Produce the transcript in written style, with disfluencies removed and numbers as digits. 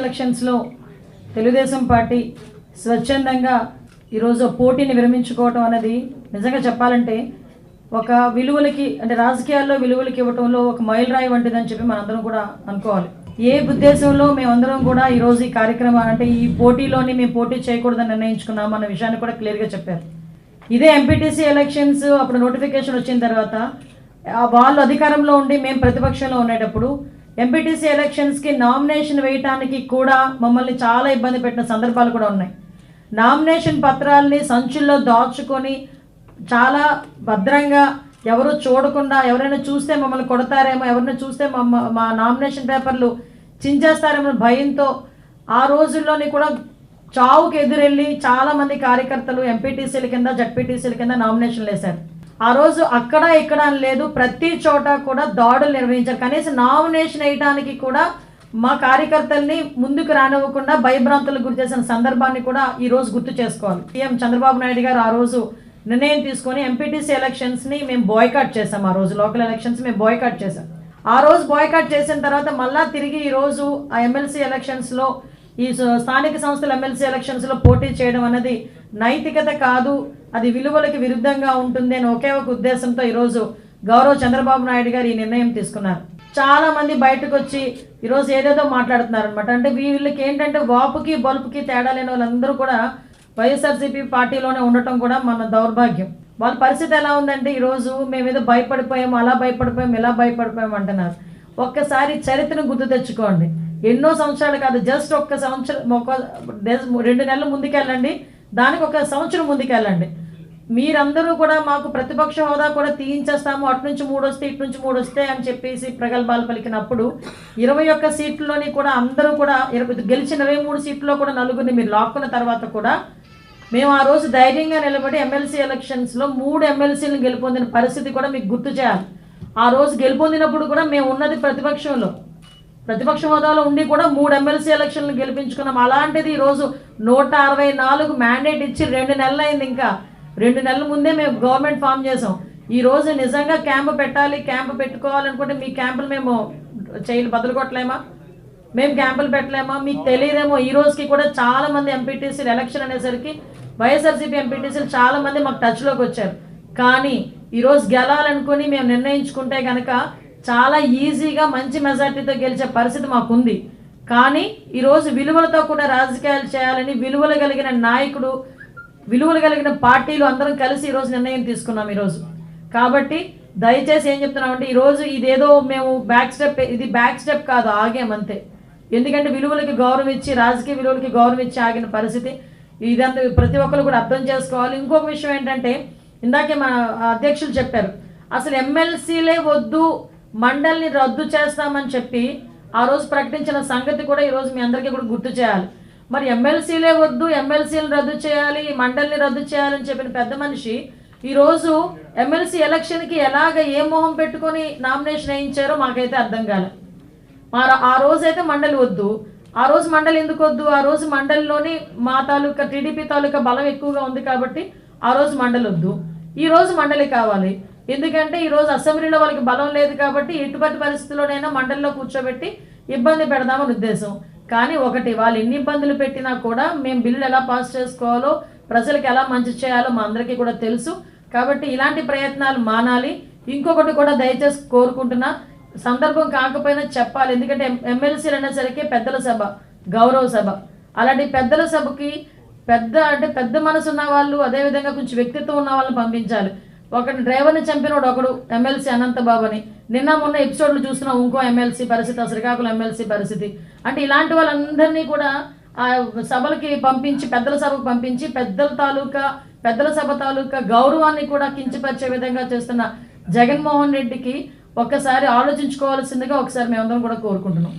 ఎలక్షన్స్లో తెలుగుదేశం పార్టీ స్వచ్ఛందంగా ఈరోజు పోటీని విరమించుకోవటం అనేది నిజంగా చెప్పాలంటే ఒక విలువలకి అంటే రాజకీయాల్లో విలువలకి ఇవ్వటంలో ఒక మైలురాయి వంటిదని చెప్పి మనందరం కూడా అనుకోవాలి. ఏ ఉద్దేశంలో మేమందరం కూడా ఈరోజు ఈ కార్యక్రమం అంటే ఈ పోటీలోని మేము పోటీ చేయకూడదని నిర్ణయించుకున్నాం అన్న విషయాన్ని కూడా క్లియర్గా చెప్పారు. ఇదే ఎంపీటీసీ ఎలక్షన్స్ అప్పుడు నోటిఫికేషన్ వచ్చిన తర్వాత వాళ్ళు అధికారంలో ఉండి మేము ప్రతిపక్షంలో ఉండేటప్పుడు ఎంపీటీసీ ఎలక్షన్స్కి నామినేషన్ వేయటానికి కూడా మమ్మల్ని చాలా ఇబ్బంది పెట్టిన సందర్భాలు కూడా ఉన్నాయి. నామినేషన్ పత్రాలని సంచుల్లో దాచుకొని చాలా భద్రంగా ఎవరు చూడకుండా ఎవరైనా చూస్తే మమ్మల్ని కొడతారేమో, ఎవరైనా చూస్తే మా నామినేషన్ పేపర్లు చించేస్తారేమో భయంతో ఆ రోజుల్లోని కూడా చావుకు ఎదురెళ్ళి చాలామంది కార్యకర్తలు ఎంపీటీసీల కింద జడ్పీటీసీల కింద నామినేషన్లు వేశారు. ఆ రోజు అక్కడ ఇక్కడ అని లేదు, ప్రతి చోట కూడా దాడులు నిర్వహించారు. కనీసం నామినేషన్ వేయడానికి కూడా మా కార్యకర్తల్ని ముందుకు రానివ్వకుండా భయభ్రాంతులకు గురి చేసిన సందర్భాన్ని కూడా ఈరోజు గుర్తు చేసుకోవాలి. సీఎం చంద్రబాబు నాయుడు గారు ఆ రోజు నిర్ణయం తీసుకొని ఎంపీటీసీ ఎలక్షన్స్ని మేము బాయ్కాట్ చేసాం. ఆ రోజు లోకల్ ఎలక్షన్స్ మేము బాయ్కాట్ చేసాం. ఆ రోజు బాయ్కాట్ చేసిన తర్వాత మళ్ళా తిరిగి ఈరోజు ఆ ఎమ్మెల్సీ ఎలక్షన్స్లో ఈ స్థానిక సంస్థల ఎమ్మెల్సీ ఎలక్షన్స్లో పోటీ చేయడం అనేది నైతికత కాదు, అది విలువలకి విరుద్ధంగా ఉంటుంది అని ఒకే ఒక ఉద్దేశంతో ఈరోజు గౌరవ చంద్రబాబు నాయుడు గారు ఈ నిర్ణయం తీసుకున్నారు. చాలా మంది బయటకు వచ్చి ఈరోజు ఏదేదో మాట్లాడుతున్నారు అనమాట. అంటే వీళ్ళకి ఏంటంటే వాపుకి బలుపుకి తేడా లేని వాళ్ళందరూ కూడా వైఎస్ఆర్సీపీ పార్టీలోనే ఉండటం కూడా మన దౌర్భాగ్యం. వాళ్ళ పరిస్థితి ఎలా ఉందంటే ఈరోజు మేమేదో భయపడిపోయాము, అలా భయపడిపోయాము, ఇలా భయపడిపోయాము అంటున్నారు. ఒక్కసారి చరిత్రను గుర్తు తెచ్చుకోండి. ఎన్నో సంవత్సరాలు కాదు, జస్ట్ ఒక్క సంవత్సరం, 2 నెలలు ముందుకెళ్ళండి, దానికి ఒక సంవత్సరం ముందుకెళ్ళండి. మీరందరూ కూడా మాకు ప్రతిపక్ష హోదా కూడా తీయించేస్తాము, అటు నుంచి 3 వస్తే ఇటు నుంచి 3 వస్తే అని చెప్పేసి ప్రగల్భాలు పలికినప్పుడు 21 సీట్లలోని కూడా అందరూ కూడా గెలిచిన 23 సీట్లలో కూడా 4గురిని మీరు లాక్కున్న తర్వాత కూడా మేము ఆ రోజు ధైర్యంగా నిలబడి ఎమ్మెల్సీ ఎలక్షన్స్లో 3 ఎమ్మెల్సీలను గెలుపొందిన పరిస్థితి కూడా మీకు గుర్తు చేయాలి. ఆ రోజు గెలుపొందినప్పుడు కూడా మేము ఉన్నది ప్రతిపక్ష హోదాలో ఉండి కూడా 3 ఎమ్మెల్సీ ఎలక్షన్లు గెలిపించుకున్నాం. అలాంటిది ఈరోజు 164 మ్యాండేట్ ఇచ్చి 2 నెలలు అయింది. ఇంకా 2 నెలల ముందే మేము గవర్నమెంట్ ఫామ్ చేసాం. ఈరోజు నిజంగా క్యాంపు పెట్టాలి, క్యాంపు పెట్టుకోవాలనుకుంటే మీ క్యాంపులు మేము బదులు కొట్టలేమా? మేము క్యాంపులు పెట్టలేమా? మీకు తెలియదేమో, ఈ రోజుకి కూడా చాలామంది ఎంపీటీసీలు ఎలక్షన్ అనేసరికి వైఎస్ఆర్సీపీ ఎంపీటీసీలు చాలామంది మాకు టచ్లోకి వచ్చారు. కానీ ఈరోజు గెలాలనుకుని మేము నిర్ణయించుకుంటే కనుక చాలా ఈజీగా మంచి మెజార్టీతో గెలిచే పరిస్థితి మాకుంది. కానీ ఈరోజు విలువలతో కూడా రాజకీయాలు చేయాలని విలువలు కలిగిన నాయకుడు, విలువలు కలిగిన పార్టీలు అందరం కలిసి ఈరోజు నిర్ణయం తీసుకున్నాం ఈరోజు. కాబట్టి దయచేసి ఏం చెప్తున్నామంటే ఈరోజు ఇదేదో మేము ఇది బ్యాక్ స్టెప్ కాదు, ఆగామంతే. ఎందుకంటే విలువలకి గౌరవం ఇచ్చి, రాజకీయ విలువలకి గౌరవం ఇచ్చి ఆగిన పరిస్థితి ఇదంతా ప్రతి ఒక్కరు కూడా అర్థం చేసుకోవాలి. ఇంకొక విషయం ఏంటంటే ఇందాకే మన అధ్యక్షులు చెప్పారు, అసలు ఎమ్మెల్సీలే వద్దు, మండలిని రద్దు చేస్తామని చెప్పి ఆ రోజు ప్రకటించిన సంగతి కూడా ఈరోజు మీ అందరికీ కూడా గుర్తు చేయాలి. మరి ఎమ్మెల్సీలే వద్దు, ఎమ్మెల్సీలను రద్దు చేయాలి, మండలిని రద్దు చేయాలని చెప్పిన పెద్ద మనిషి ఈరోజు ఎమ్మెల్సీ ఎలక్షన్కి ఏ మొహం పెట్టుకొని నామినేషన్ వేయించారో మాకైతే అర్థం కాలే. ఆ రోజైతే మండలి వద్దు, ఆ రోజు మండలి ఎందుకు వద్దు? ఆ రోజు మండలిలోని మా తాలూకా టీడీపీ తాలూకా బలం ఎక్కువగా ఉంది కాబట్టి ఆ రోజు మండలి వద్దు, ఈ రోజు మండలి కావాలి. ఎందుకంటే ఈరోజు అసెంబ్లీలో వాళ్ళకి బలం లేదు కాబట్టి ఎటువంటి పరిస్థితుల్లోనైనా మండలిలో కూర్చోబెట్టి ఇబ్బంది పెడదామని ఉద్దేశం. కానీ ఒకటి, వాళ్ళు ఎన్ని ఇబ్బందులు పెట్టినా కూడా మేము బిల్లులు ఎలా పాస్ చేసుకోవాలో, ప్రజలకు ఎలా మంచి చేయాలో మా అందరికీ కూడా తెలుసు. కాబట్టి ఇలాంటి ప్రయత్నాలు మానాలి. ఇంకొకటి కూడా దయచేసి కోరుకుంటున్నా, సందర్భం కాకపోయినా చెప్పాలి. ఎందుకంటే ఎమ్మెల్సీలు అనేసరికి పెద్దల సభ, గౌరవ సభ. అలాంటి పెద్దల సభకి పెద్ద మనసు ఉన్న వాళ్ళు, అదేవిధంగా కొంచెం వ్యక్తిత్వం ఉన్న వాళ్ళని పంపించాలి. ఒకటి డ్రైవర్ని చంపినోడు ఒకడు ఎమ్మెల్సీ అనంతబాబు అని నిన్న మొన్న ఎపిసోడ్లు చూస్తున్నాం. ఇంకో ఎమ్మెల్సీ పరిస్థితి, శ్రీకాకుళం ఎమ్మెల్సీ పరిస్థితి. అంటే ఇలాంటి వాళ్ళందరినీ కూడా ఆ సభలకి పంపించి, పెద్దల సభకు పంపించి పెద్దల సభ తాలూకా గౌరవాన్ని కూడా కించపరిచే విధంగా చేస్తున్న జగన్మోహన్ రెడ్డికి ఒక్కసారి ఆలోచించుకోవాల్సిందిగా ఒకసారి మేమందరం కూడా కోరుకుంటున్నాం.